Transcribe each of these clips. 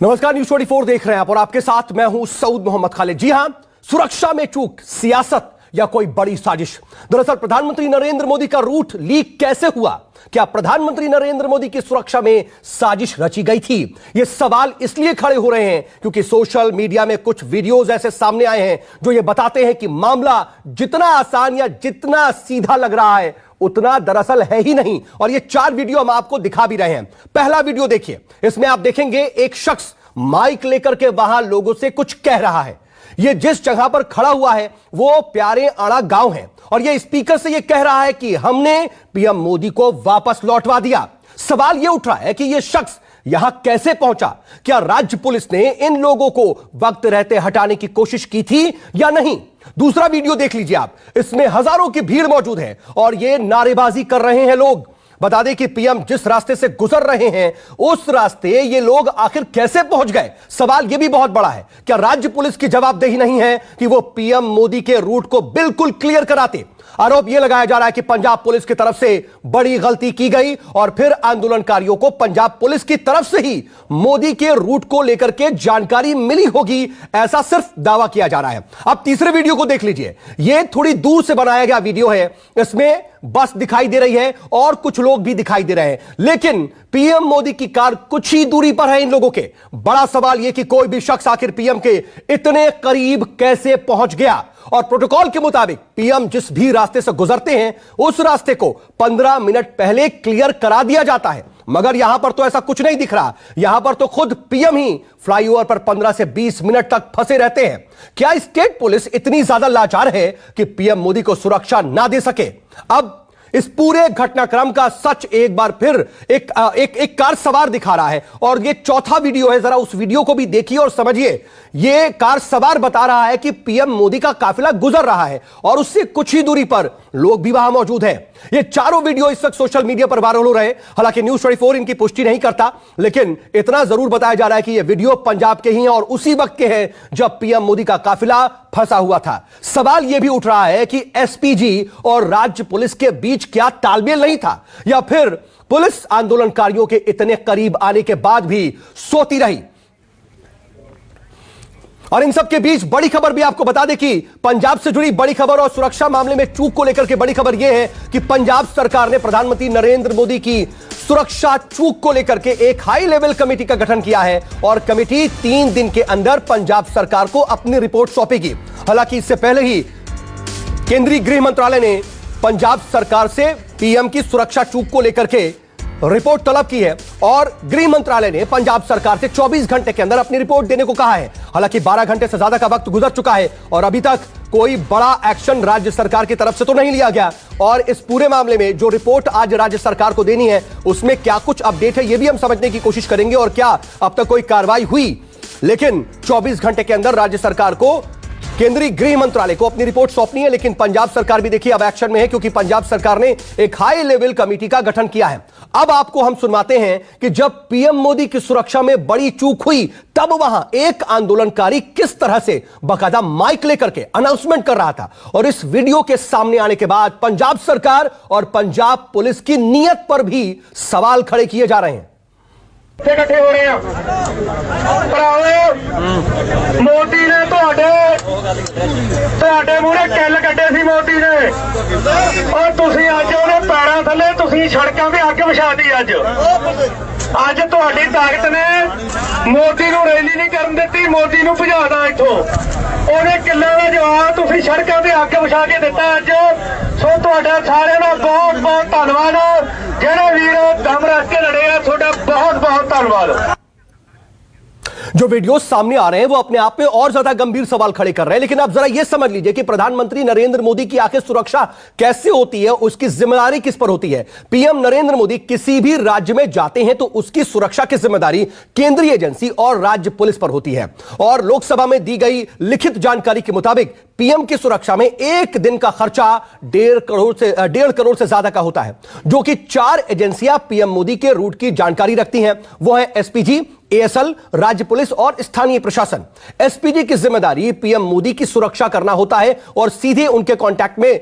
नमस्कार, न्यूज़ 24 देख रहे हैं आप और आपके साथ मैं हूं सऊद मोहम्मद खालिद। जी हां, सुरक्षा में चूक, सियासत या कोई बड़ी साजिश। दरअसल प्रधानमंत्री नरेंद्र मोदी का रूट लीक कैसे हुआ? क्या प्रधानमंत्री नरेंद्र मोदी की सुरक्षा में साजिश रची गई थी? ये सवाल इसलिए खड़े हो रहे हैं क्योंकि सोशल मीडिया में कुछ वीडियोस ऐसे सामने आए हैं जो ये बताते हैं कि मामला जितना आसान या जितना सीधा लग रहा है उतना दरअसल है ही नहीं। और ये 4 वीडियो हम आपको दिखा भी रहे हैं। पहला वीडियो देखिए, इसमें आप देखेंगे एक शख्स माइक लेकर के वहां लोगों से कुछ कह रहा है। ये जिस जगह पर खड़ा हुआ है वो प्यारे आड़ा गांव है और ये स्पीकर से ये कह रहा है कि हमने पीएम मोदी को वापस लौटवा दिया। सवाल ये उठ रहा है कि ये शख्स यहां कैसे पहुंचा? क्या राज्य पुलिस ने इन लोगों को वक्त रहते हटाने की कोशिश की थी या नहीं? दूसरा वीडियो देख लीजिए आप, इसमें हजारों की भीड़ मौजूद है और ये नारेबाजी कर रहे हैं लोग। बता दें कि पीएम जिस रास्ते से गुजर रहे हैं उस रास्ते ये लोग आखिर कैसे पहुंच गए? सवाल यह भी बहुत बड़ा है, क्या राज्य पुलिस की जवाबदेही नहीं है कि वो पीएम मोदी के रूट को बिल्कुल क्लियर कराते? आरोप यह लगाया जा रहा है कि पंजाब पुलिस की तरफ से बड़ी गलती की गई और फिर आंदोलनकारियों को पंजाब पुलिस की तरफ से ही मोदी के रूट को लेकर के जानकारी मिली होगी, ऐसा सिर्फ दावा किया जा रहा है। अब तीसरे वीडियो को देख लीजिए। यह थोड़ी दूर से बनाया गया वीडियो है, इसमें बस दिखाई दे रही है और कुछ लोग भी दिखाई दे रहे हैं, लेकिन पीएम मोदी की कार कुछ ही दूरी पर है इन लोगों के। बड़ा सवाल यह कि कोई भी शख्स आखिर पीएम के इतने करीब कैसे पहुंच गया? और प्रोटोकॉल के मुताबिक पीएम जिस भी रास्ते से गुजरते हैं उस रास्ते को 15 मिनट पहले क्लियर करा दिया जाता है, मगर यहां पर तो ऐसा कुछ नहीं दिख रहा। यहां पर तो खुद पीएम ही फ्लाईओवर पर 15 से 20 मिनट तक फंसे रहते हैं। क्या स्टेट पुलिस इतनी ज्यादा लाचार है कि पीएम मोदी को सुरक्षा ना दे सके? अब इस पूरे घटनाक्रम का सच एक बार फिर एक कार सवार दिखा रहा है और ये चौथा वीडियो है। जरा उस वीडियो को भी देखिए और समझिए। ये कार सवार बता रहा है कि पीएम मोदी का काफिला गुजर रहा है और उससे कुछ ही दूरी पर लोग भी वहां मौजूद हैं। ये चारों वीडियो इस वक्त सोशल मीडिया पर वायरल हो रहे हैं। हालांकि न्यूज़ 24 इनकी पुष्टि नहीं करता, लेकिन इतना जरूर बताया जा रहा है कि ये वीडियो पंजाब के ही हैं और उसी वक्त के हैं जब पीएम मोदी का काफिला फंसा हुआ था। सवाल यह भी उठ रहा है कि एसपीजी और राज्य पुलिस के बीच क्या तालमेल नहीं था, या फिर पुलिस आंदोलनकारियों के इतने करीब आने के बाद भी सोती रही? और इन सब के बीच बड़ी खबर भी आपको बता दें कि पंजाब से जुड़ी बड़ी खबर और सुरक्षा मामले में चूक को लेकर के बड़ी खबर यह है कि पंजाब सरकार ने प्रधानमंत्री नरेंद्र मोदी की सुरक्षा चूक को लेकर के एक हाई लेवल कमेटी का गठन किया है और कमेटी 3 दिन के अंदर पंजाब सरकार को अपनी रिपोर्ट सौंपेगी। हालांकि इससे पहले ही केंद्रीय गृह मंत्रालय ने पंजाब सरकार से पीएम की सुरक्षा चूक को लेकर के रिपोर्ट तलब की है और गृह मंत्रालय ने पंजाब सरकार से 24 घंटे के अंदर अपनी रिपोर्ट देने को कहा है। हालांकि 12 घंटे से ज्यादा का वक्त गुजर चुका है और अभी तक कोई बड़ा एक्शन राज्य सरकार की तरफ से तो नहीं लिया गया। और इस पूरे मामले में जो रिपोर्ट आज राज्य सरकार को देनी है उसमें क्या कुछ अपडेट है, यह भी हम समझने की कोशिश करेंगे और क्या अब तक कोई कार्रवाई हुई। लेकिन 24 घंटे के अंदर राज्य सरकार को, केंद्रीय गृह मंत्रालय को अपनी रिपोर्ट सौंपनी है। लेकिन पंजाब सरकार भी देखिए अब एक्शन में है क्योंकि पंजाब सरकार ने एक हाई लेवल कमेटी का गठन किया है। अब आपको हम सुनवाते हैं कि जब पीएम मोदी की सुरक्षा में बड़ी चूक हुई तब वहां एक आंदोलनकारी किस तरह से बाकायदा माइक लेकर के अनाउंसमेंट कर रहा था। और इस वीडियो के सामने आने के बाद पंजाब सरकार और पंजाब पुलिस की नीयत पर भी सवाल खड़े किए जा रहे हैं। इकट्ठे हो रहे हैं मोदी ने ਤੁਹਾਡੇ ਮੂਹਰੇ ਕਿੱਲ ਕੱਢੇ ਸੀ मोदी ने और ਤੁਸੀਂ ਅੱਜ ਉਹਦੇ ਪੈਰਾਂ ਥੱਲੇ ਤੁਸੀਂ ਸੜਕਾਂ ਤੇ ਅੱਗ ਵਿਛਾਤੀ। ਅੱਜ ਤੁਹਾਡੀ ਤਾਕਤ ਨੇ मोदी ਨੂੰ ਰੈਲੀ ਨਹੀਂ ਕਰਨ ਦਿੱਤੀ, मोदी ਨੂੰ ਭਜਾਦਾ ਇੱਥੋਂ। ਉਹਨੇ ਕਿੱਲਾਂ ਦਾ ਜਵਾਬ ਤੁਸੀਂ ਸੜਕਾਂ ਤੇ ਅੱਗ ਵਿਛਾ ਕੇ ਦਿੱਤਾ ਅੱਜ। ਸੋ ਤੁਹਾਡਾ ਸਾਰਿਆਂ ਦਾ ਬਹੁਤ ਬਹੁਤ ਧੰਨਵਾਦ। ਜਿਹੜੇ ਵੀਰ ਦਮ ਰੱਖ ਕੇ ਲੜੇ ਆ, ਤੁਹਾਡਾ बहुत बहुत धन्यवाद। जो वीडियो सामने आ रहे हैं वो अपने आप में और ज्यादा गंभीर सवाल खड़े कर रहे हैं। लेकिन आप जरा यह समझ लीजिए कि प्रधानमंत्री नरेंद्र मोदी की आखिर सुरक्षा कैसे होती है, उसकी जिम्मेदारी किस पर होती है? पीएम नरेंद्र मोदी किसी भी राज्य में जाते हैं तो उसकी सुरक्षा की जिम्मेदारी केंद्रीय एजेंसी और राज्य पुलिस पर होती है। और लोकसभा में दी गई लिखित जानकारी के मुताबिक पीएम की सुरक्षा में एक दिन का खर्चा 1.5 करोड़ से ज्यादा का होता है, जो कि 4 एजेंसियां पीएम मोदी के रूट की जानकारी रखती हैं। वो है एसपीजी, एएसएल, राज्य पुलिस और स्थानीय प्रशासन। एसपीजी की जिम्मेदारी पीएम मोदी की सुरक्षा करना होता है और सीधे उनके कांटेक्ट में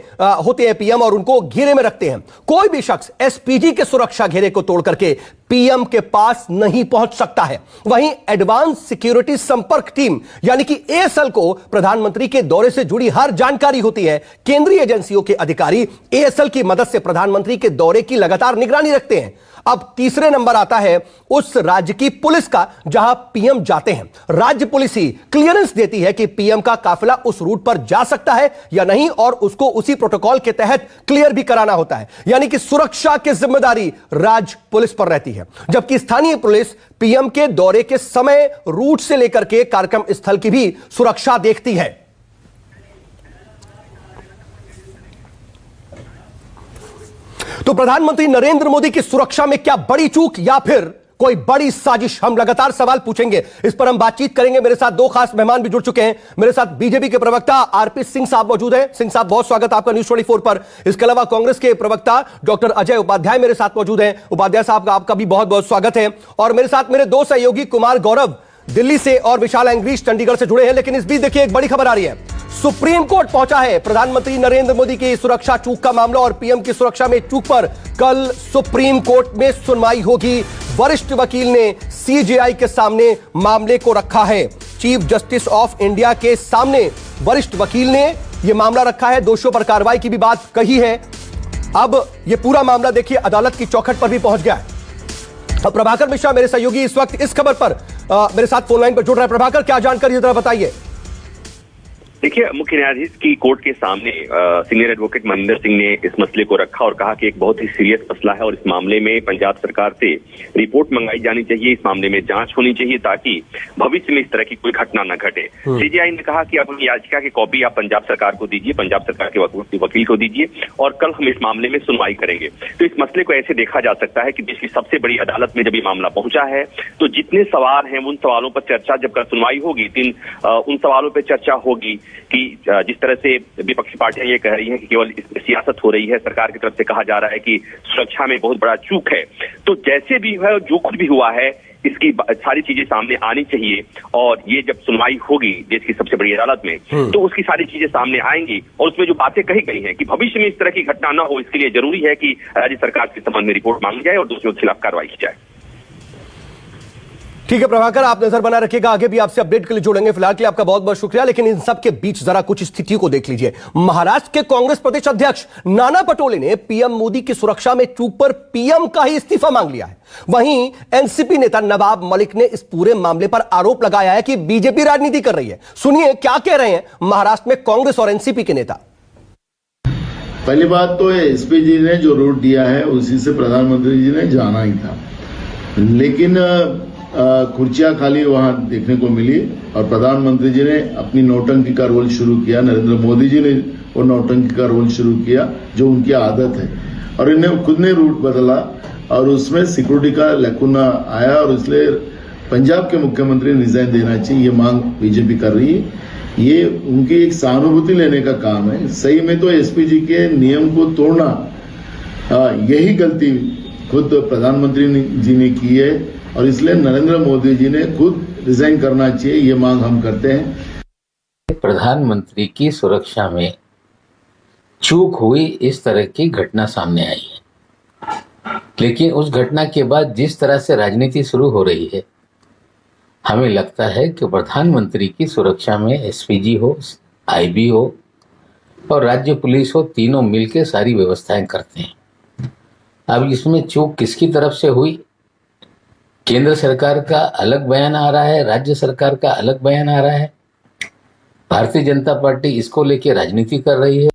होते हैं पीएम और उनको घेरे में रखते हैं। कोई भी शख्स एसपीजी के सुरक्षा घेरे को तोड़ करके पीएम के पास नहीं पहुंच सकता है। वहीं एडवांस सिक्योरिटी संपर्क टीम यानी कि एएसएल को प्रधानमंत्री के दौरे से जुड़ी हर जानकारी होती है। केंद्रीय एजेंसियों के अधिकारी एएसएल की मदद से प्रधानमंत्री के दौरे की लगातार निगरानी रखते हैं। अब तीसरे नंबर आता है उस राज्य की पुलिस का जहां पीएम जाते हैं। राज्य पुलिस ही क्लियरेंस देती है कि पीएम का काफिला उस रूट पर जा सकता है या नहीं और उसको उसी प्रोटोकॉल के तहत क्लियर भी कराना होता है। यानी कि सुरक्षा की जिम्मेदारी राज्य पुलिस पर रहती है, जबकि स्थानीय पुलिस पीएम के दौरे के समय रूट से लेकर के कार्यक्रम स्थल की भी सुरक्षा देखती है। तो प्रधानमंत्री नरेंद्र मोदी की सुरक्षा में क्या बड़ी चूक या फिर कोई बड़ी साजिश? हम लगातार सवाल पूछेंगे, इस पर हम बातचीत करेंगे। मेरे साथ दो खास मेहमान भी जुड़ चुके हैं। मेरे साथ बीजेपी के प्रवक्ता आरपी सिंह साहब मौजूद हैं। सिंह साहब, बहुत स्वागत आपका न्यूज़ 24 पर। इसके अलावा कांग्रेस के प्रवक्ता डॉक्टर अजय उपाध्याय मेरे साथ मौजूद हैं। उपाध्याय साहब, आपका भी बहुत बहुत स्वागत है। और मेरे साथ मेरे दो सहयोगी कुमार गौरव दिल्ली से और विशाल एंग्रीश चंडीगढ़ से जुड़े हैं। लेकिन इस बीच देखिए, एक बड़ी खबर आ रही है। सुप्रीम कोर्ट पहुंचा है प्रधानमंत्री नरेंद्र मोदी की सुरक्षा चूक का मामला और पीएम की सुरक्षा में चूक पर कल सुप्रीम कोर्ट में सुनवाई होगी। वरिष्ठ वकील ने सीजेआई के सामने मामले को रखा है। चीफ जस्टिस ऑफ इंडिया के सामने वरिष्ठ वकील ने यह मामला रखा है। दोषियों पर कार्रवाई की भी बात कही है। अब यह पूरा मामला देखिए अदालत की चौखट पर भी पहुंच गया है। अब प्रभाकर मिश्रा मेरे सहयोगी इस वक्त इस खबर पर मेरे साथ फोन लाइन पर जुड़ रहा है। प्रभाकर, क्या जानकारी जरा बताइए। देखिए, मुख्य न्यायाधीश की कोर्ट के सामने सीनियर एडवोकेट मनिंदर सिंह ने इस मसले को रखा और कहा कि एक बहुत ही सीरियस मसला है और इस मामले में पंजाब सरकार से रिपोर्ट मंगाई जानी चाहिए, इस मामले में जांच होनी चाहिए ताकि भविष्य में इस तरह की कोई घटना न घटे। सीजेआई ने कहा कि अपनी याचिका की कॉपी आप पंजाब सरकार को दीजिए, पंजाब सरकार के वकील को दीजिए और कल हम इस मामले में सुनवाई करेंगे। तो इस मसले को ऐसे देखा जा सकता है कि देश की सबसे बड़ी अदालत में जब ये मामला पहुंचा है तो जितने सवाल हैं उन सवालों पर चर्चा जब कल सुनवाई होगी उन सवालों पर चर्चा होगी कि जिस तरह से विपक्षी पार्टियां ये कह रही हैं कि केवल इसमें सियासत हो रही है, सरकार की तरफ से कहा जा रहा है कि सुरक्षा में बहुत बड़ा चूक है। तो जैसे भी है, जो कुछ भी हुआ है, इसकी सारी चीजें सामने आनी चाहिए और ये जब सुनवाई होगी देश की सबसे बड़ी अदालत में तो उसकी सारी चीजें सामने आएंगी और उसमें जो बातें कही गई हैं कि भविष्य में इस तरह की घटना न हो, इसके लिए जरूरी है कि राज्य सरकार के संबंध में रिपोर्ट मांगी जाए और दोषियों के खिलाफ कार्रवाई की जाए। ठीक है प्रभाकर, आप नजर बना रखिएगा, आगे भी आपसे अपडेट के लिए जुड़ेंगे। फिलहाल के लिए आपका बहुत बहुत शुक्रिया। लेकिन इन सब के बीच जरा कुछ स्थितियों को देख लीजिए। महाराष्ट्र के कांग्रेस प्रदेश अध्यक्ष नाना पटोले ने पीएम मोदी की सुरक्षा में चूक पर पीएम का ही इस्तीफा मांग लिया है। वहीं एनसीपी नेता नवाब मलिक ने इस पूरे मामले पर आरोप लगाया है कि बीजेपी राजनीति कर रही है। सुनिए क्या कह रहे हैं महाराष्ट्र में कांग्रेस और एनसीपी के नेता। पहली बात तो एसपी जी ने जो रूट दिया है उसी से प्रधानमंत्री जी ने जाना ही था, लेकिन कुर्सियां खाली वहां देखने को मिली और प्रधानमंत्री जी ने अपनी नौटंकी का रोल शुरू किया। नरेंद्र मोदी जी ने वो नौटंकी का रोल शुरू किया जो उनकी आदत है और इन्हें खुद ने रूट बदला और उसमें सिक्योरिटी का लैकुना आया और इसलिए पंजाब के मुख्यमंत्री ने रिजाइन देना चाहिए, ये मांग बीजेपी कर रही है। ये उनकी एक सहानुभूति लेने का काम है। सही में तो एसपीजी के नियम को तोड़ना यही गलती खुद प्रधानमंत्री जी ने की है और इसलिए नरेंद्र मोदी जी ने खुद रिजाइन करना चाहिए, ये मांग हम करते हैं। प्रधानमंत्री की सुरक्षा में चूक हुई, इस तरह की घटना सामने आई है। लेकिन उस घटना के बाद जिस तरह से राजनीति शुरू हो रही है, हमें लगता है कि प्रधानमंत्री की सुरक्षा में एसपीजी हो, आईबी हो और राज्य पुलिस हो, तीनों मिलकर सारी व्यवस्थाएं करते हैं। अब इसमें चूक किसकी तरफ से हुई, केंद्र सरकार का अलग बयान आ रहा है, राज्य सरकार का अलग बयान आ रहा है। भारतीय जनता पार्टी इसको लेकर राजनीति कर रही है।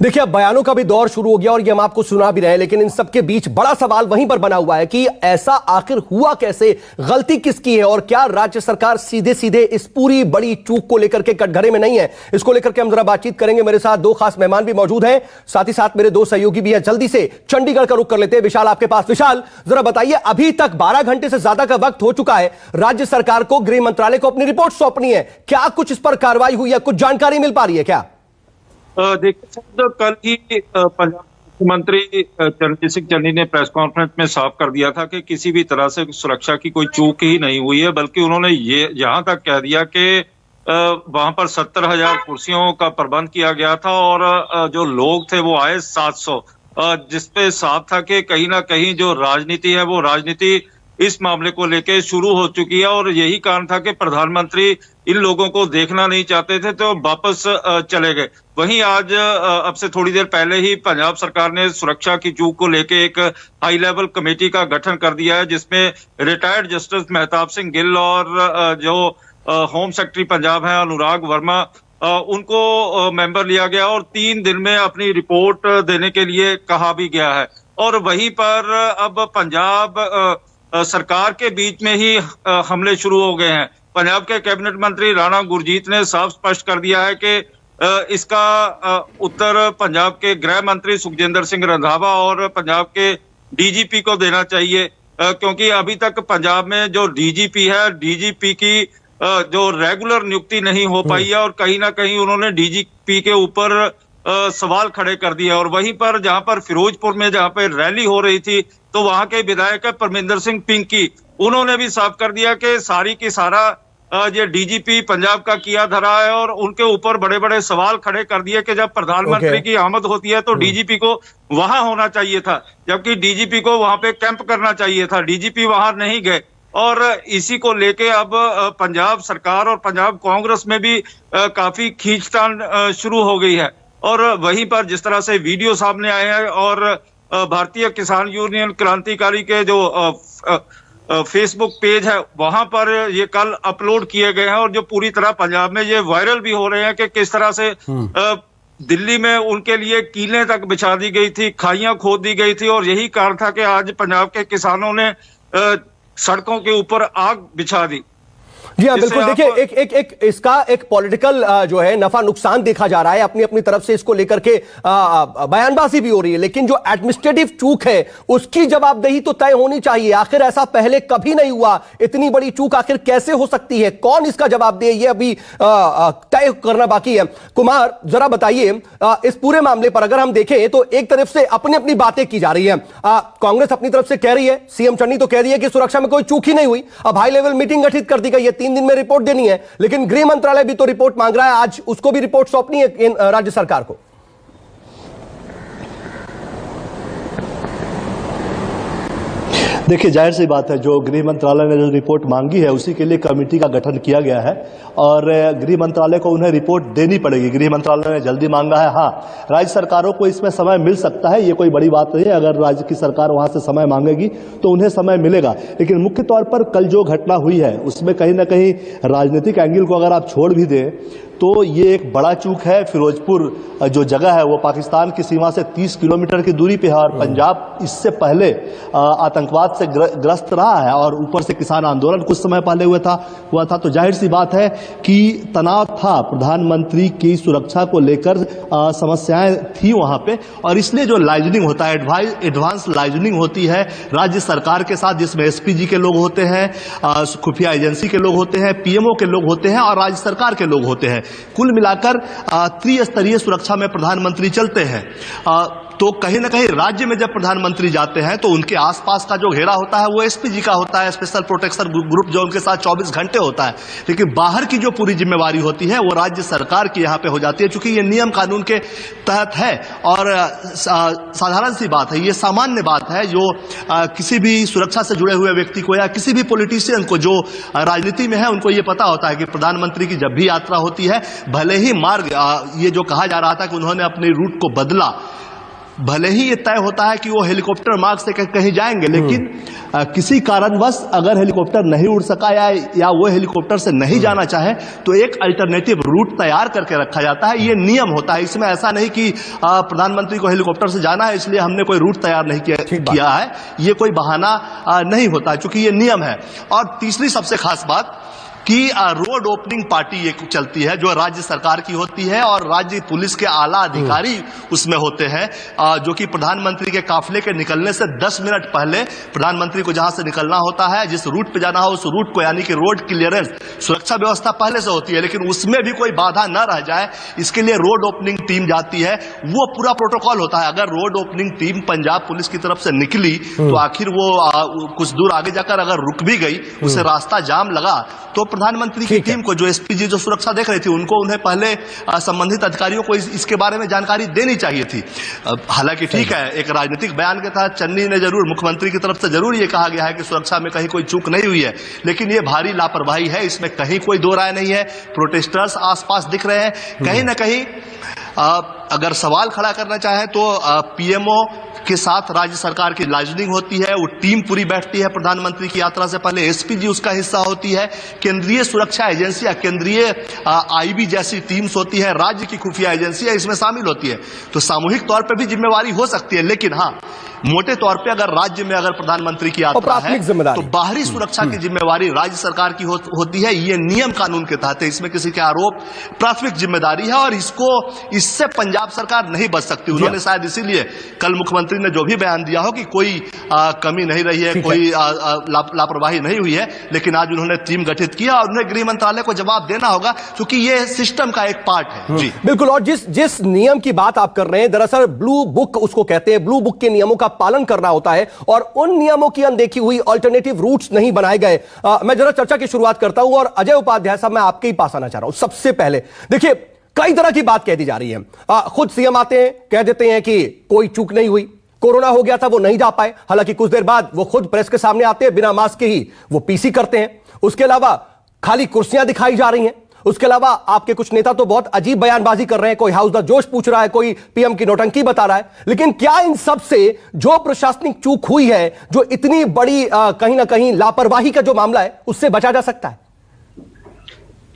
देखिए, अब बयानों का भी दौर शुरू हो गया और ये हम आपको सुना भी रहे हैं, लेकिन इन सबके बीच बड़ा सवाल वहीं पर बना हुआ है कि ऐसा आखिर हुआ कैसे, गलती किसकी है और क्या राज्य सरकार सीधे सीधे इस पूरी बड़ी चूक को लेकर के कटघरे में नहीं है। इसको लेकर के हम जरा बातचीत करेंगे। मेरे साथ दो खास मेहमान भी मौजूद हैं, साथ ही साथ मेरे दो सहयोगी भी हैं। जल्दी से चंडीगढ़ का रुख कर लेते हैं। विशाल, आपके पास। विशाल, जरा बताइए, अभी तक 12 घंटे से ज्यादा का वक्त हो चुका है, राज्य सरकार को, गृह मंत्रालय को अपनी रिपोर्ट सौंपनी है। क्या कुछ इस पर कार्रवाई हुई है, कुछ जानकारी मिल पा रही है क्या? देखिए, कल ही पंजाब मंत्री चरणजीत सिंह चन्नी ने प्रेस कॉन्फ्रेंस में साफ कर दिया था कि किसी भी तरह से सुरक्षा की कोई चूक ही नहीं हुई है, बल्कि उन्होंने ये यहाँ तक कह दिया कि वहां पर 70,000 कुर्सियों का प्रबंध किया गया था और जो लोग थे वो आए 700, जिसपे साफ था कि कहीं ना कहीं जो राजनीति है वो राजनीति इस मामले को लेके शुरू हो चुकी है और यही कारण था कि प्रधानमंत्री इन लोगों को देखना नहीं चाहते थे तो वापस चले गए। वहीं आज अब से थोड़ी देर पहले ही पंजाब सरकार ने सुरक्षा की चूक को लेके एक हाई लेवल कमेटी का गठन कर दिया है, जिसमें रिटायर्ड जस्टिस मेहताब सिंह गिल और जो होम सेक्रेटरी पंजाब है अनुराग वर्मा, उनको मेंबर लिया गया और 3 दिन में अपनी रिपोर्ट देने के लिए कहा भी गया है। और वहीं पर अब पंजाब सरकार के बीच में ही हमले शुरू हो गए हैं। पंजाब के कैबिनेट मंत्री राणा गुरजीत ने साफ स्पष्ट कर दिया है कि इसका उत्तर पंजाब के गृह मंत्री सुखजिंदर सिंह रंधावा और पंजाब के डीजीपी को देना चाहिए, क्योंकि अभी तक पंजाब में जो डीजीपी है, डीजीपी की जो रेगुलर नियुक्ति नहीं हो पाई है और कहीं ना कहीं उन्होंने डीजीपी के ऊपर सवाल खड़े कर दिए। और वहीं पर जहां पर फिरोजपुर में जहां पर रैली हो रही थी तो वहां के विधायक परमिंदर सिंह पिंकी, उन्होंने भी साफ कर दिया कि सारी की सारा ये डीजीपी पंजाब का किया धरा है और उनके ऊपर बड़े बड़े सवाल खड़े कर दिए कि जब प्रधानमंत्री की आमद होती है तो डीजीपी को वहां होना चाहिए था, जबकि डीजीपी को वहां पे कैंप करना चाहिए था। डीजीपी वहां नहीं गए और इसी को लेके अब पंजाब सरकार और पंजाब कांग्रेस में भी काफी खींचतान शुरू हो गई है। और वहीं पर जिस तरह से वीडियो सामने आए हैं और भारतीय किसान यूनियन क्रांतिकारी के जो फेसबुक पेज है वहां पर ये कल अपलोड किए गए हैं और जो पूरी तरह पंजाब में ये वायरल भी हो रहे हैं कि किस तरह से दिल्ली में उनके लिए कीलें तक बिछा दी गई थी, खाइयां खोद दी गई थी और यही कारण था कि आज पंजाब के किसानों ने सड़कों के ऊपर आग बिछा दी। जी हाँ, बिल्कुल। देखिए इसका एक पॉलिटिकल जो है नफा नुकसान देखा जा रहा है, अपनी अपनी तरफ से इसको लेकर के बयानबाजी भी हो रही है, लेकिन जो एडमिनिस्ट्रेटिव चूक है उसकी जवाबदेही तो तय होनी चाहिए। आखिर ऐसा पहले कभी नहीं हुआ, इतनी बड़ी चूक आखिर कैसे हो सकती है, कौन इसका जवाबदेह, ये अभी तय करना बाकी है। कुमार, जरा बताइए इस पूरे मामले पर अगर हम देखें तो एक तरफ से अपनी अपनी बातें की जा रही है। कांग्रेस अपनी तरफ से कह रही है, सीएम चन्नी तो कह रही है कि सुरक्षा में कोई चूक ही नहीं हुई, अब हाई लेवल मीटिंग गठित कर दी गई है, 3 दिन में रिपोर्ट देनी है, लेकिन गृह मंत्रालय भी तो रिपोर्ट मांग रहा है, आज उसको भी रिपोर्ट सौंपनी है राज्य सरकार को। देखिए, जाहिर सी बात है, जो गृह मंत्रालय ने जो रिपोर्ट मांगी है उसी के लिए कमेटी का गठन किया गया है और गृह मंत्रालय को उन्हें रिपोर्ट देनी पड़ेगी। गृह मंत्रालय ने जल्दी मांगा है। हाँ, राज्य सरकारों को इसमें समय मिल सकता है, ये कोई बड़ी बात नहीं है। अगर राज्य की सरकार वहां से समय मांगेगी तो उन्हें समय मिलेगा, लेकिन मुख्य तौर पर कल जो घटना हुई है उसमें कहीं ना कहीं राजनीतिक एंगल को अगर आप छोड़ भी दें तो ये एक बड़ा चूक है। फिरोजपुर जो जगह है वो पाकिस्तान की सीमा से 30 किलोमीटर की दूरी पे है और पंजाब इससे पहले आतंकवाद से ग्रस्त रहा है और ऊपर से किसान आंदोलन कुछ समय पहले हुआ था। तो जाहिर सी बात है कि तनाव था, प्रधानमंत्री की सुरक्षा को लेकर समस्याएं थी वहां पे और इसलिए जो लाइजनिंग होता है, एडवांस लाइजनिंग होती है राज्य सरकार के साथ, जिसमें एसपीजी के लोग होते हैं, खुफिया एजेंसी के लोग होते हैं, पीएमओ के लोग होते हैं और राज्य सरकार के लोग होते हैं। कुल मिलाकर त्रिस्तरीय सुरक्षा में प्रधानमंत्री चलते हैं। तो कहीं ना कहीं राज्य में जब प्रधानमंत्री जाते हैं तो उनके आसपास का जो घेरा होता है वो एसपीजी का होता है, स्पेशल प्रोटेक्शन ग्रुप, जो उनके साथ 24 घंटे होता है। लेकिन बाहर की जो पूरी जिम्मेवारी होती है वो राज्य सरकार की यहाँ पे हो जाती है, चूंकि ये नियम कानून के तहत है और साधारण सी बात है, ये सामान्य बात है। जो किसी भी सुरक्षा से जुड़े हुए व्यक्ति को या किसी भी पॉलिटिशियन को जो राजनीति में है उनको ये पता होता है कि प्रधानमंत्री की जब भी यात्रा होती है, भले ही मार्ग ये जो कहा जा रहा था कि उन्होंने अपने रूट को बदला, भले ही ये तय होता है कि वो हेलीकॉप्टर मार्ग से कहीं जाएंगे, लेकिन किसी कारणवश अगर हेलीकॉप्टर नहीं उड़ सका या वो हेलीकॉप्टर से नहीं जाना चाहे तो एक अल्टरनेटिव रूट तैयार करके रखा जाता है। ये नियम होता है, इसमें ऐसा नहीं कि प्रधानमंत्री को हेलीकॉप्टर से जाना है इसलिए हमने कोई रूट तैयार नहीं किया है, ये कोई बहाना नहीं होता, चूंकि ये नियम है। और तीसरी सबसे खास बात कि रोड ओपनिंग पार्टी एक चलती है जो राज्य सरकार की होती है और राज्य पुलिस के आला अधिकारी उसमें होते हैं, जो कि प्रधानमंत्री के काफिले के निकलने से 10 मिनट पहले प्रधानमंत्री को जहां से निकलना होता है, जिस रूट पे जाना हो उस रूट को, यानी कि रोड क्लियरेंस सुरक्षा व्यवस्था पहले से होती है, लेकिन उसमें भी कोई बाधा न रह जाए इसके लिए रोड ओपनिंग टीम जाती है। वो पूरा प्रोटोकॉल होता है। अगर road opening team Punjab police की तरफ से निकली तो आखिर वो कुछ दूर आगे जाकर अगर रुक भी गई, उसे रास्ता जाम लगा, तो प्रधानमंत्री की टीम को, जो एसपीजी जो सुरक्षा देख रही थी, उनको उन्हें पहले संबंधित अधिकारियों को इसके बारे में जानकारी देनी चाहिए थी। हालांकि ठीक है, एक राजनीतिक बयान के तहत चन्नी ने जरूर, मुख्यमंत्री की तरफ से जरूर ये कहा गया है कि सुरक्षा में कहीं कोई चूक नहीं हुई है, लेकिन ये भारी लापरवाही है, इसमें कहीं कोई दो राय नहीं है। प्रोटेस्टर्स आसपास दिख रहे हैं, कहीं ना कहीं अगर सवाल खड़ा करना चाहे तो पीएमओ के साथ राज्य सरकार की लाइजनिंग होती है, वो टीम पूरी बैठती है प्रधानमंत्री की यात्रा से पहले, एसपीजी उसका हिस्सा होती है, केंद्रीय सुरक्षा एजेंसियां, केंद्रीय आईबी जैसी टीम्स होती है, राज्य की खुफिया एजेंसियां इसमें शामिल होती है। तो सामूहिक तौर पर भी जिम्मेवारी हो सकती है, लेकिन हाँ, मोटे तौर पे अगर राज्य में अगर प्रधानमंत्री की यात्रा है तो बाहरी सुरक्षा की जिम्मेवारी राज्य सरकार की होती है। ये नियम कानून के तहत है, इसमें किसी के आरोप प्राथमिक जिम्मेदारी है और इससे पंजाब सरकार नहीं बच सकती। उन्होंने शायद इसीलिए कल मुख्यमंत्री ने जो भी बयान दिया हो कि कोई कमी नहीं रही है, कोई लापरवाही नहीं हुई है, लेकिन आज उन्होंने टीम गठित किया और उन्हें गृह मंत्रालय को जवाब देना होगा, क्योंकि ये सिस्टम का एक पार्ट है। जी बिल्कुल। और जिस नियम की बात आप कर रहे हैं, दरअसल ब्लू बुक उसको कहते हैं, ब्लू बुक के नियमों का पालन करना होता है और उन नियमों की अनदेखी हुई, अल्टरनेटिव रूट्स नहीं बनाए गए। मैं जरा चर्चा की शुरुआत करता हूं और अजय उपाध्याय साहब, मैं आपके ही पास आना चाह रहा हूं। सबसे पहले देखिए, कई तरह की बात कह दी जा रही है। खुद सीएम आते हैं, कह देते हैं कि कोई चूक नहीं हुई, कोरोना हो गया था वो नहीं जा पाए, हालांकि कुछ देर बाद वो खुद प्रेस के सामने आते हैं, बिना मास्क के ही वो पीसी करते हैं। उसके अलावा खाली कुर्सियां दिखाई जा रही हैं। उसके अलावा आपके कुछ नेता तो बहुत अजीब बयानबाजी कर रहे हैं, कोई हाउस द जोश पूछ रहा है, कोई पीएम की नौटंकी बता रहा है। लेकिन क्या इन सब से जो प्रशासनिक चूक हुई है, जो इतनी बड़ी कहीं ना कहीं लापरवाही का जो मामला है, उससे बचा जा सकता है?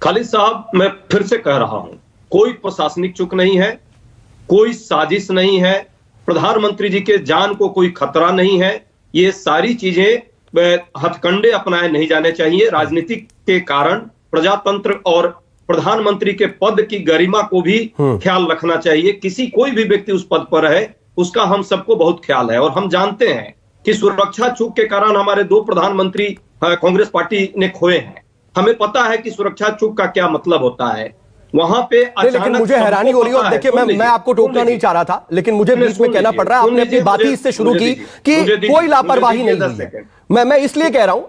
खालिद साहब, मैं फिर से कह रहा हूं, कोई प्रशासनिक चूक नहीं है, कोई साजिश नहीं है, प्रधानमंत्री जी के जान को कोई खतरा नहीं है। ये सारी चीजें हथकंडे अपनाए नहीं जाने चाहिए। राजनीतिक के कारण प्रजातंत्र और प्रधानमंत्री के पद की गरिमा को भी ख्याल रखना चाहिए। कोई भी व्यक्ति उस पद पर है, उसका हम सबको बहुत ख्याल है और हम जानते हैं कि सुरक्षा चूक के कारण हमारे 2 प्रधानमंत्री कांग्रेस पार्टी ने खोए हैं। हमें पता है कि सुरक्षा चूक का क्या मतलब होता है। वहां पे लेकिन मुझे हैरानी हो रही है, देखिए मैं आपको टोकना नहीं चाह रहा था, लेकिन मुझे बीच में कहना पड़ रहा है। आपने अपनी बात ही इससे शुरू की कि कोई लापरवाही नहीं हुई है। मैं इसलिए कह रहा हूं,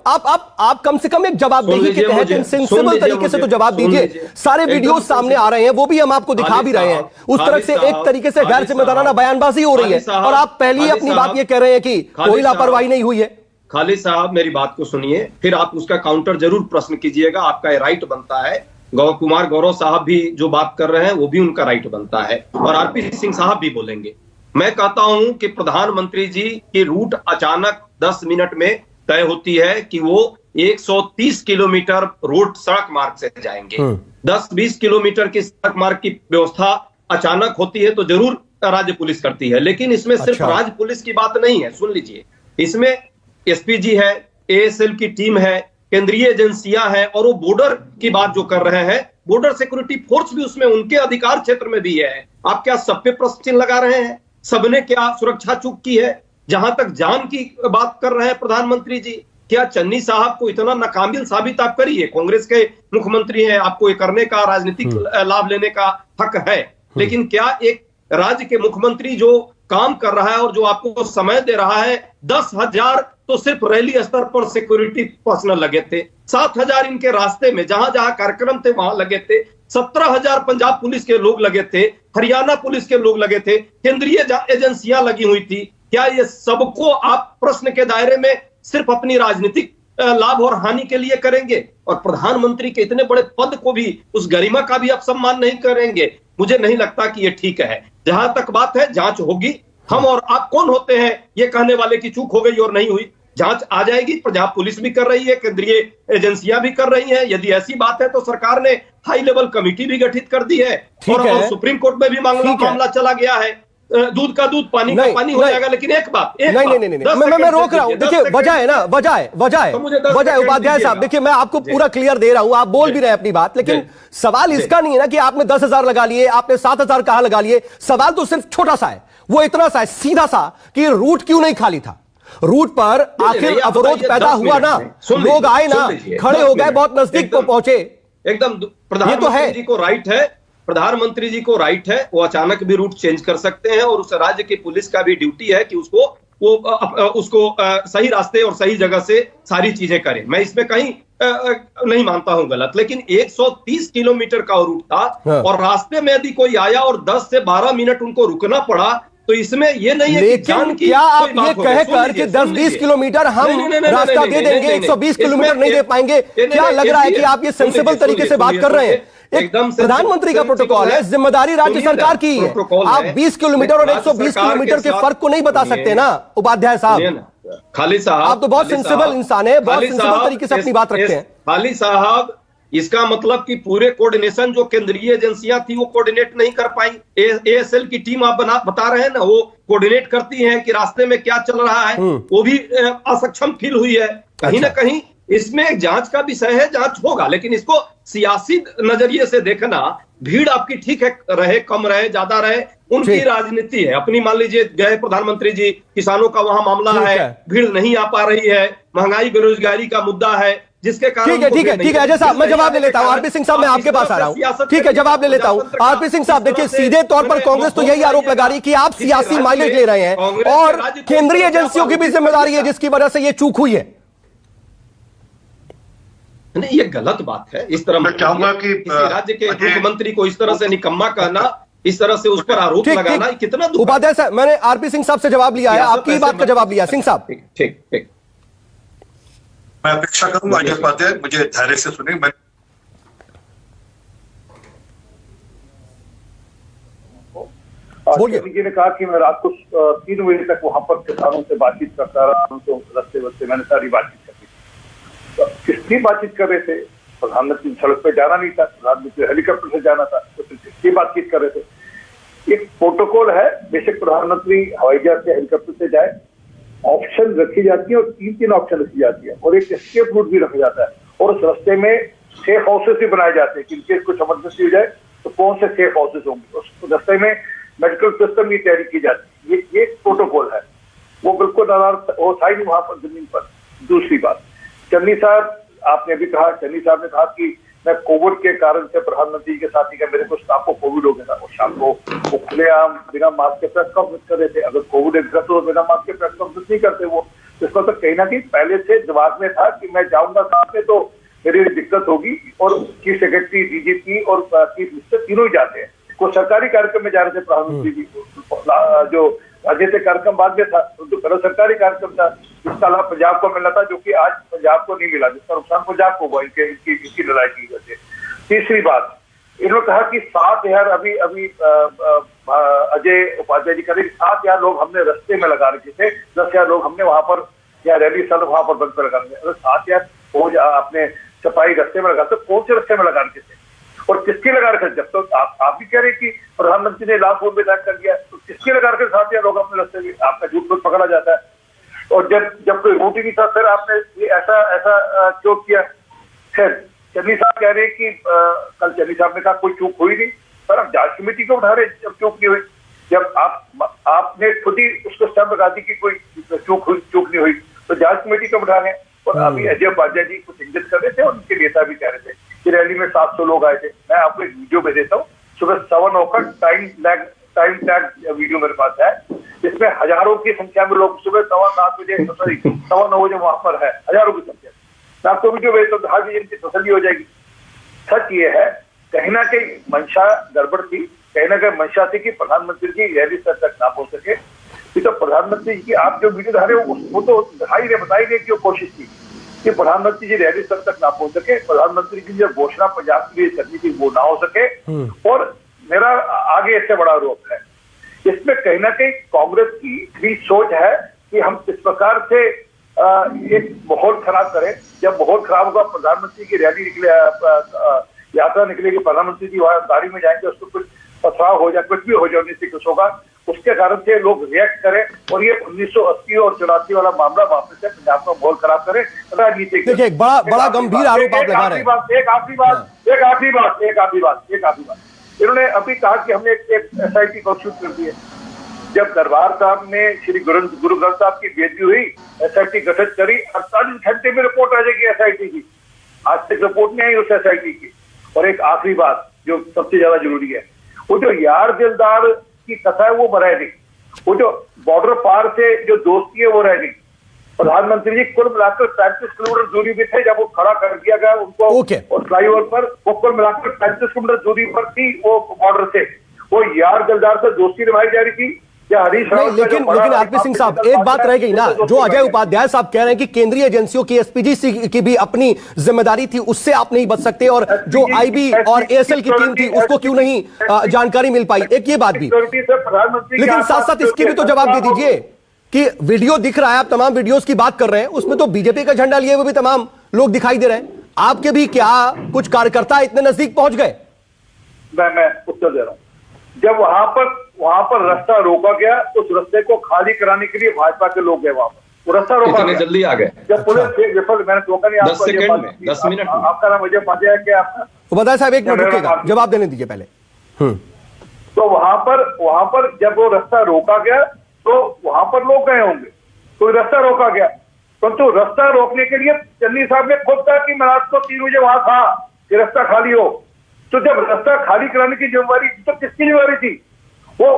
आप कम से कम एक जवाबदेही के तहत सिंसिबल तरीके से तो जवाब दीजिए। सारे वीडियो सामने आ रहे हैं, वो भी हम आपको दिखा भी रहे हैं। उस तरह से एक तरीके से गैर जिम्मेदाराना बयानबाजी हो रही है और आप पहली अपनी बात ये कह रहे हैं कि कोई लापरवाही नहीं हुई है। खालिद साहब, मेरी बात को सुनिए, फिर आप उसका काउंटर जरूर प्रश्न कीजिएगा, आपका राइट बनता है। कुमार गौरव साहब भी जो बात कर रहे हैं वो भी उनका राइट बनता है और आरपी सिंह साहब भी बोलेंगे। मैं कहता हूं कि प्रधानमंत्री जी की रूट अचानक 10 मिनट में तय होती है कि वो 130 किलोमीटर रोड सड़क मार्ग से जाएंगे। 10-20 किलोमीटर की सड़क मार्ग की व्यवस्था अचानक होती है तो जरूर राज्य पुलिस करती है, लेकिन इसमें सिर्फ राज्य पुलिस की बात नहीं है। सुन लीजिए, इसमें एसपीजी है, एएसएल की टीम है, केंद्रीय एजेंसियां हैं और वो बॉर्डर की बात जो कर रहे हैं, बॉर्डर सिक्योरिटी फोर्स भी उसमें उनके अधिकार क्षेत्र में भी है। आप क्या सब पे प्रश्न चिन्ह लगा रहे हैं? सबने क्या सुरक्षा चूक की है? जहां तक जान की बात कर रहे हैं प्रधानमंत्री जी, क्या चन्नी साहब को इतना नाकाबिल साबित आप करिए? कांग्रेस के मुख्यमंत्री हैं, आपको ये करने का राजनीतिक लाभ लेने का हक है, लेकिन क्या एक राज्य के मुख्यमंत्री जो काम कर रहा है और जो आपको समय दे रहा है, 10,000 तो सिर्फ रैली स्तर पर सिक्योरिटी पर्सनल लगे थे, 7,000 इनके रास्ते में जहां जहां कार्यक्रम थे वहां लगे थे, 17,000 पंजाब पुलिस के लोग लगे थे, हरियाणा पुलिस के लोग लगे थे, केंद्रीय एजेंसियां लगी हुई थी। क्या ये सबको आप प्रश्न के दायरे में सिर्फ अपनी राजनीतिक लाभ और हानि के लिए करेंगे और प्रधानमंत्री के इतने बड़े पद को भी, उस गरिमा का भी अपसम्मान नहीं करेंगे? मुझे नहीं लगता कि ये ठीक है। जहां तक बात है, जांच होगी। हम और आप कौन होते हैं ये कहने वाले की चूक हो गई और नहीं हुई? जांच आ जाएगी, पंजाब पुलिस भी कर रही है, केंद्रीय एजेंसियां भी कर रही हैं। यदि ऐसी बात है तो सरकार ने हाई लेवल कमेटी भी गठित कर दी है और सुप्रीम कोर्ट में भी मामला चला गया है। दूध का दूध पानी का पानी हो जाएगा। लेकिन एक बात नहीं, मैं रोक रहा हूं। देखिए वजह है ना, वजह उपाध्याय साहब, देखिए मैं आपको पूरा क्लियर दे रहा हूं, आप बोल भी रहे हैं अपनी बात, लेकिन सवाल इसका नहीं है ना कि आपने 10,000 लगा लिए, आपने 7,000 कहां लगा लिए। सवाल तो सिर्फ छोटा सा है, वो इतना सा है, सीधा सा, कि रूट क्यों नहीं खाली था। रूट पर आखिर अवरोध पैदा हुआ ना, लोग आए ना, खड़े हो गए, बहुत नजदीक को पहुंचे। एकदम प्रधानमंत्री जी को राइट है, प्रधानमंत्री जी को राइट है, वो अचानक भी रूट चेंज कर सकते हैं, और उस राज्य की पुलिस का भी ड्यूटी है कि उसको सही रास्ते और सही जगह से सारी चीजें करें। मैं इसमें कहीं नहीं मानता हूं गलत, लेकिन 130 किलोमीटर का रूट था और रास्ते में यदि कोई आया और 10 से 12 मिनट उनको रुकना पड़ा, तो इसमें ये नहीं है कि जान की क्या आप ये कहकर कि 10-20 किलोमीटर हम रास्ता दे देंगे, 120 किलोमीटर नहीं दे पाएंगे, क्या लग रहा है कि आप ये सेंसिबल तरीके से बात कर रहे हैं? एकदम प्रधानमंत्री का प्रोटोकॉल है, जिम्मेदारी राज्य सरकार की है। आप 20 किलोमीटर और 120 किलोमीटर के फर्क को नहीं बता सकते ना उपाध्याय साहब। खाली साहब, आप तो बहुत सेंसिबल इंसान है, बहुत सेंसिबल तरीके से अपनी बात रखते हैं। खाली साहब, इसका मतलब कि पूरे कोऑर्डिनेशन जो केंद्रीय एजेंसियां थी वो कोऑर्डिनेट नहीं कर पाई। एएसएल की टीम आप बता रहे हैं ना, वो कोऑर्डिनेट करती है कि रास्ते में क्या चल रहा है, वो भी असक्षम फील हुई है। कहीं ना कहीं इसमें एक जांच का विषय है, जांच होगा, लेकिन इसको सियासी नजरिए से देखना, भीड़ आपकी ठीक है, रहे कम रहे ज्यादा रहे, उनकी राजनीति है अपनी। मान लीजिए गए प्रधानमंत्री जी, किसानों का वहां मामला है, भीड़ नहीं आ पा रही है, महंगाई बेरोजगारी का मुद्दा है, जिसके कारण ठीक है अजय साहब, मैं जवाब ले लेता हूं। आरपी सिंह साहब, मैं आपके पास आ रहा हूं, ठीक है, जवाब ले लेता हूं। आरपी सिंह साहब, देखिए सीधे तौर पर कांग्रेस तो यही आरोप लगा रही है कि आप सियासी माइलेज ले रहे हैं और केंद्रीय एजेंसियों की भी जिम्मेदारी है जिसकी वजह से ये चूक हुई है। नहीं, ये गलत बात है। इस तरह मैं चाहूंगा कि किसी राज्य के मुख्यमंत्री को इस तरह से निकम्मा कहना, इस तरह से उस पर आरोप लगाना, कितना उपाध्याय साहब, मैंने आरपी सिंह साहब से जवाब लिया है, आपकी बात का जवाब लिया। सिंह साहब, ठीक मैं अपेक्षा करूंगा अजय उपाध्याय मुझे धैर्य से सुने। जी ने कहा कि मैं रात को 3 बजे तक वहां पर किसानों से बातचीत करता रहा, उनको रस्ते वस्ते मैंने सारी बातचीत कर दी। तो किसकी बातचीत कर रहे थे? प्रधानमंत्री सड़क पे जाना नहीं था, प्रधानमंत्री हेलीकॉप्टर से जाना था, तो फिर किसकी बातचीत कर रहे थे? एक प्रोटोकॉल है, बेशक प्रधानमंत्री हवाई जहाज से हेलीकॉप्टर से जाए, ऑप्शन रखी जाती है और 3 ऑप्शन रखी जाती है और एक एस्केप रूट भी रखा जाता है, और उस रास्ते में सेफ हाउसेस भी बनाए जाते हैं कि इनकेस कुछ इमरजेंसी हो जाए तो कौन से सेफ हाउसेस होंगे। उस रास्ते में मेडिकल सिस्टम की तैयारी की जाती है। ये प्रोटोकॉल है, वो बिल्कुल वो था ही नहीं वहां पर जमीन पर। दूसरी बात, चन्नी साहब, आपने भी कहा, चन्नी साहब ने कहा कि मैं कोविड के कारण से प्रधानमंत्री के साथ ही का मेरे को स्टाफ को कोविड हो गया था, और शाम को वो खुलेआम बिना मास्क के प्रेस कॉन्फ्रेंस कर रहे थे। अगर कोविड एग्जैक्ट तो बिना मास्क के प्रेस कॉन्फ्रेंस नहीं करते वो, इसको तो कहीं ना कहीं पहले से दिमाग में था कि मैं जाऊंगा साथ में तो मेरी दिक्कत होगी, और चीफ सेक्रेटरी, डीजीपी और चीफ मिनिस्टर तीनों ही जाते हैं। कोई सरकारी कार्यक्रम में जा रहे थे प्रधानमंत्री जी, जो राजनीतिक कार्यक्रम बाद में था, तो पहले सरकारी कार्यक्रम था जिसका लाभ पंजाब को मिलना था, जो कि आज पंजाब को नहीं मिला, जिसका नुकसान पंजाब को हुआ इनकी लड़ाई की वजह से। तीसरी बात, इन्होंने कहा कि 7,000 अभी अजय उपाध्याय जी करें 7,000 लोग हमने रस्ते में लगा रखे थे, 10,000 लोग हमने वहां पर या रैली स्थल वहां पर बंद पर लगा रखे। अगर 7,000 फौज आपने सफाई रस्ते में लगा, तो कौन से रस्ते में लगा रखे थे और किसके लगा रखे? जब तो आप भी कह रहे कि प्रधानमंत्री ने लाभ फोन में कर दिया, तो किसके लगा रखे 7,000 लोग अपने रस्ते में? आपका झूठ खुद पकड़ा जाता है। और जब कोई रूट ही नहीं था, फिर आपने ये ऐसा क्यों किया? खैर, चन्नी साहब कह रहे हैं कि कल चन्नी साहब ने कहा कोई चूक हुई नहीं, पर आप जांच कमेटी को उठा रहे जब चूक नहीं हुई, जब आपने खुद ही उसको स्टैंप लगा दी कि कोई चूक नहीं हुई, तो जांच कमेटी को उठा रहे। और अभी अजय उपाध्याय जी कुछ इंगित कर रहे थे और उनके नेता भी कह रहे थे कि रैली में 700 लोग आए थे। मैं आपको एक वीडियो भेज देता हूँ, सुबह 7:09 का टाइम टैग वीडियो मेरे पास है, जिसमें हजारों की संख्या में लोग सुबह 7:15 बजे 9:15 बजे वहां पर है, हजारों की संख्या। मैं आपको वीडियो भेजता हूँ, हर इनकी तसल्ली हो जाएगी। सच ये है, कहीं ना कहीं मंशा गड़बड़ थी, कहीं ना कहीं मंशा थी कि प्रधानमंत्री जी रैली स्तर तक ना पहुंच सके। तो प्रधानमंत्री जी की आप जो वीडियो दिखा रहे हो, वो तो दिखाई दे, बताई गई कि वो कोशिश की कि प्रधानमंत्री जी रैली स्तर तक ना पहुंच सके, प्रधानमंत्री जी जो घोषणा पंजाब के लिए करनी थी वो ना हो सके। और मेरा आगे इससे बड़ा आरोप है, इसमें कहीं ना कहीं कांग्रेस की भी सोच है कि हम किस प्रकार से एक माहौल खराब करें। जब माहौल खराब होगा, प्रधानमंत्री की रैली निकले, यात्रा निकलेगी, प्रधानमंत्री जी वहां गाड़ी में जाएंगे, उसको कुछ पथराव हो जाए, कुछ भी हो जाए, उन्नीस कुछ होगा, उसके कारण से लोग रिएक्ट करें और ये 1980 और 84 वाला मामला वापस से पंजाब का माहौल खराब करें राजनीतिक। देखिए एक बड़ा गंभीर आरोप आप लगा रहे हैं। एक आखिरी बात इन्होंने अभी कहा कि हमने एक SIT को शुरू कर दिया। जब दरबार साहब ने श्री गुरु ग्रंथ साहब की बेटी हुई, SIT गठित करी, 48 घंटे में रिपोर्ट आ जाएगी SIT की। आज तक रिपोर्ट नहीं आई उस SIT की। और एक आखिरी बात जो सबसे ज्यादा जरूरी है, वो जो यार दिलदार की कथा है वो रह गई, वो जो बॉर्डर पार से जो दोस्ती है वो रह गई। प्रधानमंत्री जी कुल मिलाकर 35 किलोमीटर दूरी पे थे जब वो खड़ा कर दिया गया उनको और फ्लाईओवर पर, वो कुल मिलाकर 35 किलोमीटर दूरी पर थी वो बॉर्डर से। वो यार दिलदार से दोस्ती निभाई जा रही थी या हरीश रावत? लेकिन आरपी सिंह साहब एक बात रह गई ना, जो अजय उपाध्याय साहब कह रहे हैं कि केंद्रीय एजेंसियों की SPG की भी अपनी जिम्मेदारी थी, उससे आप नहीं बच सकते, और जो IB और ASL की टीम थी उसको क्यों नहीं जानकारी मिल पाई, एक ये बात भी। लेकिन साथ साथ इसकी भी तो जवाब दे दीजिए कि वीडियो दिख रहा है, आप तमाम वीडियोस की बात कर रहे हैं, उसमें तो बीजेपी का झंडा लिए हुए भी तमाम लोग दिखाई दे रहे हैं। आपके भी क्या कुछ कार्यकर्ता इतने नजदीक पहुंच गए? मैं उत्तर दे रहा हूं। जब वहां पर रास्ता रोका गया, उस रास्ते को खाली कराने के लिए भाजपा के लोग गए वहां पर, वो रास्ता रोका गया। जल्दी आ गए जब पुलिस विफल, मैंने रोका नहीं। 10 सेकंड में, 10 मिनट में। आपका नाम अजय उपाध्याय है क्या? आपका उपाध्याय साहब एक मिनट रुकिएगा, जवाब देने दीजिए पहले। तो वहां पर जब वो रास्ता रोका गया तो वहां पर लोग गए होंगे, तो रास्ता रोका गया, परंतु रास्ता रोकने के लिए चन्नी साहब ने खुद कहा कि मैं रात को 3 बजे वहां था कि रास्ता खाली हो। तो जब रास्ता खाली कराने की जिम्मेवारी तो किसकी जिम्मेवारी थी? वो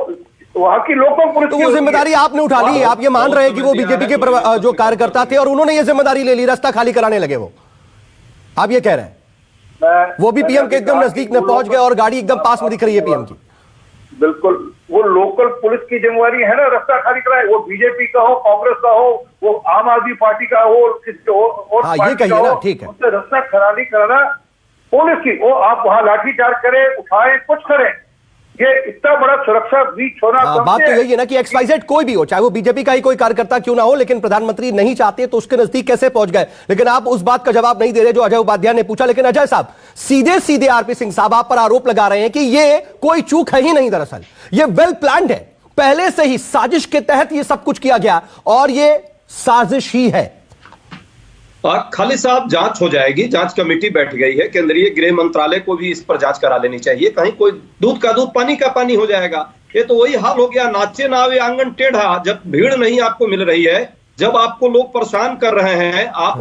वहां की लोकल पुलिस। तो वो जिम्मेदारी आपने उठा ली। आप ये मान रहे हैं कि वो बीजेपी के जो कार्यकर्ता थे और उन्होंने ये जिम्मेदारी ले ली, रास्ता खाली कराने लगे वो, आप ये कह रहे हैं? वो भी PM के एकदम नजदीक में पहुंच गए और गाड़ी एकदम पास में दिख रही है PM की। बिल्कुल, वो लोकल पुलिस की जिम्मेवारी है ना रास्ता खाली कराए, वो बीजेपी का हो, कांग्रेस का हो, वो आम आदमी पार्टी का हो, किसी और हाँ, ये कहिए ना, ठीक है। उससे रास्ता खाली कराना पुलिस की, वो आप वहां लाठीचार्ज करें, उठाएं, कुछ करें, ये इतना बड़ा सुरक्षा ब्रीच होना। बात तो यही है ना कि XYZ कोई भी हो, चाहे वो बीजेपी का ही कोई कार्यकर्ता क्यों ना हो, लेकिन प्रधानमंत्री नहीं चाहते तो उसके नजदीक कैसे पहुंच गए? लेकिन आप उस बात का जवाब नहीं दे रहे जो अजय उपाध्याय ने पूछा। लेकिन अजय साहब सीधे सीधे आरपी सिंह साहब आप पर आरोप लगा रहे हैं कि ये कोई चूक है ही नहीं, दरअसल ये वेल प्लान्ड है, पहले से ही साजिश के तहत ये सब कुछ किया गया और ये साजिश ही है। खालिद साहब, जांच हो जाएगी, जांच कमेटी बैठ गई है, केंद्रीय गृह मंत्रालय को भी इस पर जांच करा लेनी चाहिए। कहीं कोई दूध का दूध पानी का पानी हो जाएगा। ये तो वही हाल हो गया, नाचे ना आवे आंगन टेढ़ा। जब भीड़ नहीं आपको मिल रही है, जब आपको लोग परेशान कर रहे हैं, आप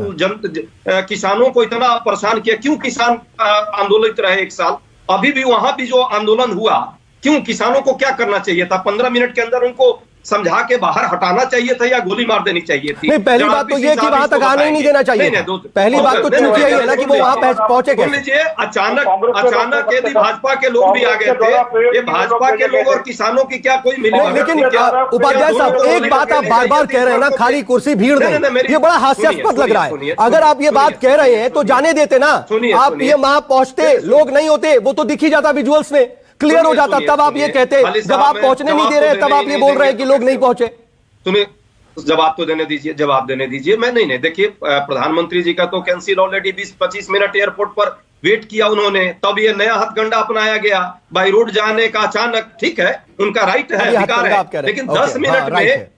किसानों को इतना परेशान किया, क्यों किसान आंदोलित रहे 1 साल? अभी भी वहां भी जो आंदोलन हुआ, क्यों? किसानों को क्या करना चाहिए था? 15 मिनट के अंदर उनको समझा के बाहर हटाना चाहिए था या गोली मार देनी चाहिए थी? नहीं, पहली बात तो ये कि वहां तक आने ही नहीं देना चाहिए। पहली बात तो चूक यही है ना कि वो वहां पहुंचे कैसे? अचानक यदि भाजपा के लोग भी आ गए थे, ये भाजपा के लोग और किसानों की क्या कोई मिली? लेकिन उपाध्याय साहब एक बात आप बार बार कह रहे हैं ना, खाली कुर्सी भीड़ नहीं, ये बड़ा हास्यास्पद लग रहा है। अगर आप ये बात कह रहे हैं तो जाने देते ना, आप ये वहां पहुंचते, लोग नहीं होते, वो तो दिख ही जाता विजुअल्स में, क्लियर हो जाता। तब आप ये कहते, जब आप पहुंचने नहीं दे रहे तब आप ये बोल रहे हैं कि लोग नहीं पहुंचे। तुम्हें जवाब तो देने दीजिए, जवाब देने दीजिए। मैं नहीं देखिए, प्रधानमंत्री जी का तो कैंसिल ऑलरेडी 20-25 मिनट एयरपोर्ट पर वेट किया उन्होंने, तब ये नया हथकंडा अपनाया गया बाई रोड जाने का अचानक। ठीक है, उनका राइट है, अधिकार है, लेकिन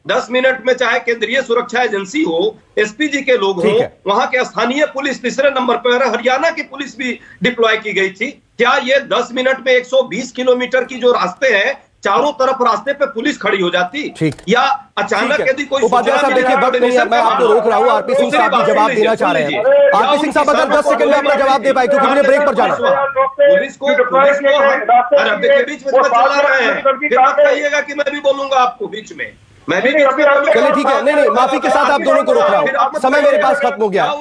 10 मिनट में चाहे केंद्रीय सुरक्षा एजेंसी हो, SPG के लोग हो, वहां के स्थानीय पुलिस तीसरे नंबर पर, हरियाणा की पुलिस भी डिप्लॉय की गई थी। क्या ये 10 मिनट में 120 किलोमीटर की जो रास्ते हैं, चारों तरफ रास्ते पे पुलिस खड़ी हो जाती? या अचानक यदि कोई उपाध्याय साहब देखिए, वक्त नहीं है, मैं आपको रोक रहा हूं। आरपी सिंह साहब भी जवाब देना चाह रहे हैं। आरपी सिंह साहब अगर 10 सेकंड में अपना जवाब दे पाए, क्योंकि मुझे ब्रेक पर जाना है। पुलिस को बीच में चला रहे हैं, फिर मत कहिएगा कि मैं भी बोलूंगा आपको बीच में। मैं भी चलिए ठीक है, नहीं माफी के साथ आप दोनों को रोक रहा हूं, समय मेरे पास खत्म हो गया।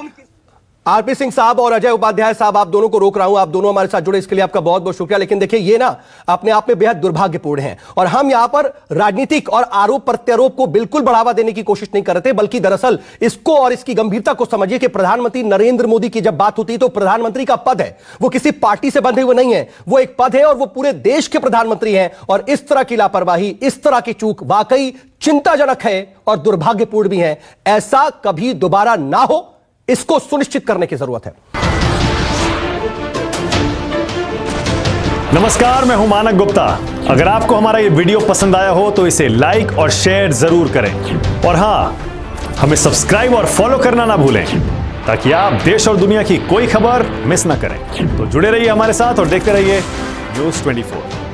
आरपी सिंह साहब और अजय उपाध्याय साहब, आप दोनों को रोक रहा हूं, आप दोनों हमारे साथ जुड़े इसके लिए आपका बहुत बहुत शुक्रिया। लेकिन देखिए, ये ना अपने आप में बेहद दुर्भाग्यपूर्ण है और हम यहां पर राजनीतिक और आरोप प्रत्यारोप को बिल्कुल बढ़ावा देने की कोशिश नहीं कर रहे थे, बल्कि दरअसल इसको और इसकी गंभीरता को समझिए कि प्रधानमंत्री नरेंद्र मोदी की जब बात होती है तो प्रधानमंत्री का पद है, वो किसी पार्टी से बंधे हुए नहीं है, वो एक पद है और वो पूरे देश के प्रधानमंत्री हैं। और इस तरह की लापरवाही, इस तरह की चूक वाकई चिंताजनक है और दुर्भाग्यपूर्ण भी है। ऐसा कभी दोबारा ना हो, इसको सुनिश्चित करने की जरूरत है। नमस्कार, मैं हूं मानक गुप्ता। अगर आपको हमारा ये वीडियो पसंद आया हो तो इसे लाइक और शेयर जरूर करें, और हाँ, हमें सब्सक्राइब और फॉलो करना ना भूलें ताकि आप देश और दुनिया की कोई खबर मिस ना करें। तो जुड़े रहिए हमारे साथ और देखते रहिए न्यूज़ 24।